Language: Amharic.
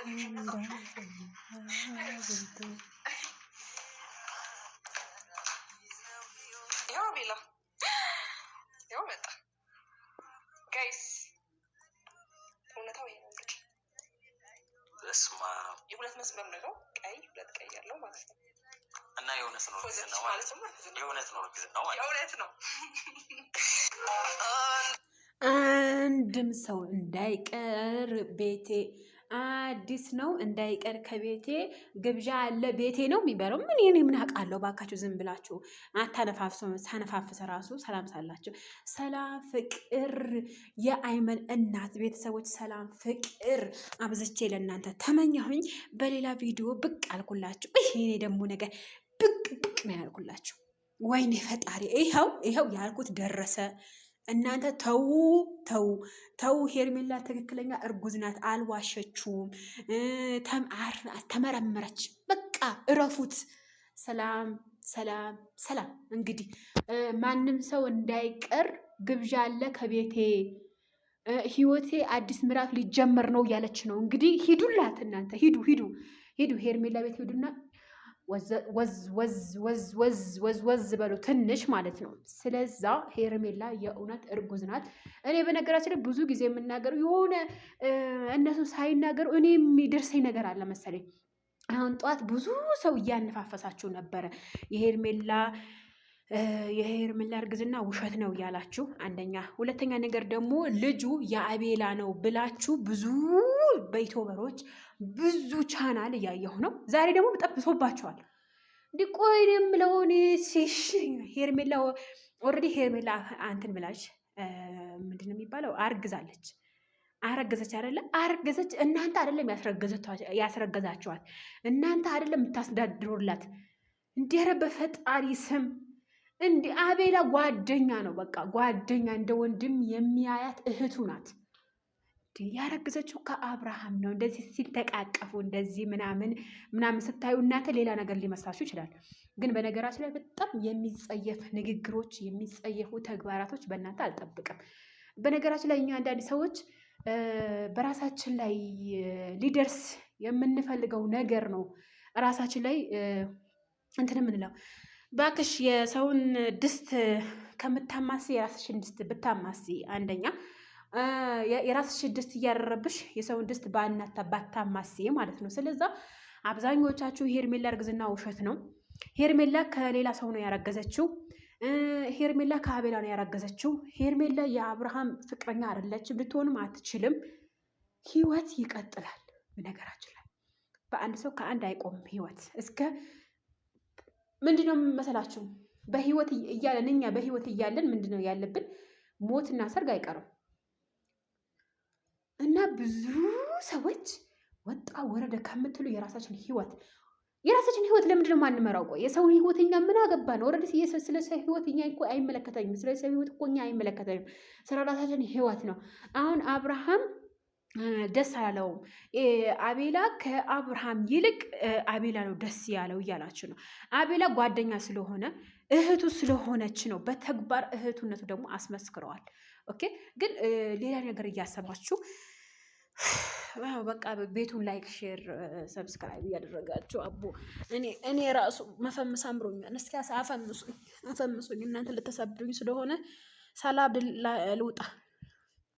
ያው ቤላ ያው መጣ ጋይስ እውነታው ይሄ ነው እንግዲህ በስማ የሁለት መስመር ነው ቀይ ሁለት ቀይ ያለው ማለት ነው እና የእውነት ነው ማለት ነው የእውነት ነው የእውነት ነው አንድም ሰው እንዳይቀር ቤቴ አዲስ ነው እንዳይቀር ከቤቴ ግብዣ አለ ቤቴ ነው የሚባለው። ምን አውቃለሁ ባካችሁ፣ ዝም ብላችሁ አታነፋፍሱ። ሳነፋፍሰ ራሱ ሰላም ሳላችሁ ሰላም ፍቅር፣ የአይመን እናት ቤተሰቦች ሰላም ፍቅር አብዝቼ ለእናንተ ተመኘሁኝ። በሌላ ቪዲዮ ብቅ አልኩላችሁ። ይሄኔ ደግሞ ነገር ብቅ ነው ያልኩላችሁ። ወይኔ ፈጣሪ፣ ይኸው ያልኩት ደረሰ። እናንተ ተው። ሄርሜላ ትክክለኛ እርጉዝ ናት፣ አልዋሸችውም። ተመረመረች። በቃ እረፉት። ሰላም። እንግዲህ ማንም ሰው እንዳይቀር ግብዣ አለ ከቤቴ፣ ህይወቴ አዲስ ምዕራፍ ሊጀመር ነው እያለች ነው። እንግዲህ ሂዱላት እናንተ ሂዱ ሄርሜላ ቤት ሂዱና ወዝ በሉ ትንሽ ማለት ነው። ስለዛ ሄርሜላ የእውነት እርጉዝ ናት። እኔ በነገራችን ላይ ብዙ ጊዜ የምናገረው የሆነ እነሱ ሳይናገሩ እኔ የሚደርሰኝ ነገር አለ መሰለኝ። አሁን ጠዋት ብዙ ሰው እያነፋፈሳችሁ ነበረ የሄርሜላ እርግዝና ውሸት ነው እያላችሁ፣ አንደኛ። ሁለተኛ ነገር ደግሞ ልጁ የአቤላ ነው ብላችሁ ብዙ በዩቲዩበሮች ብዙ ቻናል እያየሁ ነው። ዛሬ ደግሞ በጣም ብሶባቸዋል። እንዲህ ቆይ የምለው ሄርሜላ ኦልሬዲ ሄርሜላ አንትን ብላች ምንድን ነው የሚባለው? አረገዘች አይደለ? አረገዘች። እናንተ አይደለም ያስረገዛችኋት፣ እናንተ አይደለም የምታስዳድሩላት። እንዲህ በፈጣሪ ስም እንዲህ አቤላ ጓደኛ ነው፣ በቃ ጓደኛ፣ እንደ ወንድም የሚያያት እህቱ ናት። ያረገዘችው ከአብርሃም ነው። እንደዚህ ሲተቃቀፉ እንደዚህ ምናምን ስታዩ እናንተ ሌላ ነገር ሊመስላችሁ ይችላል። ግን በነገራችን ላይ በጣም የሚጸየፍ ንግግሮች፣ የሚጸየፉ ተግባራቶች በእናንተ አልጠብቅም። በነገራችን ላይ እኛ አንዳንድ ሰዎች በራሳችን ላይ ሊደርስ የምንፈልገው ነገር ነው ራሳችን ላይ እንትን የምንለው። ባክሽ የሰውን ድስት ከምታማሲ የራስሽን ድስት ብታማሲ፣ አንደኛ የራስሽ ድስት እያደረብሽ የሰውን ድስት ባታማሲ ማለት ነው። ስለዛ አብዛኞቻችሁ ሄርሜላ እርግዝና ውሸት ነው፣ ሄርሜላ ከሌላ ሰው ነው ያረገዘችው፣ ሄርሜላ ከአቤላ ነው ያረገዘችው፣ ሄርሜላ የአብርሃም ፍቅረኛ አይደለችም፣ ልትሆንም አትችልም። ህይወት ይቀጥላል። በነገራችን ላይ በአንድ ሰው ከአንድ አይቆምም ህይወት። እስከ ምንድነው መሰላችሁ በህይወት እያለን እኛ በህይወት እያለን ምንድነው ያለብን? ሞትና ሰርግ አይቀርም። እና ብዙ ሰዎች ወጣ ወረደ ከምትሉ የራሳችን ህይወት ለምንድነው ማንመራው? ቆይ የሰው ህይወት እኛ ምን አገባን? ወረደ ስለ ሰው ህይወት እኛ እኮ አይመለከተኝም። ስለ ሰው ህይወት እኮ እኛ አይመለከተኝም። ስለ ራሳችን ህይወት ነው። አሁን አብርሃም ደስ አላለውም። አቤላ ከአብርሃም ይልቅ አቤላ ነው ደስ ያለው እያላችሁ ነው። አቤላ ጓደኛ ስለሆነ እህቱ ስለሆነች ነው። በተግባር እህቱነቱ ደግሞ አስመስክረዋል። ኦኬ። ግን ሌላ ነገር እያሰባችሁ በቃ ቤቱን ላይክ፣ ሼር፣ ሰብስክራይብ እያደረጋችሁ አቦ እኔ ራሱ መፈመስ አምሮኛል። እስኪ አፈምሱኝ እናንተ ልተሰብሩኝ ስለሆነ ሳላብድ ልውጣ።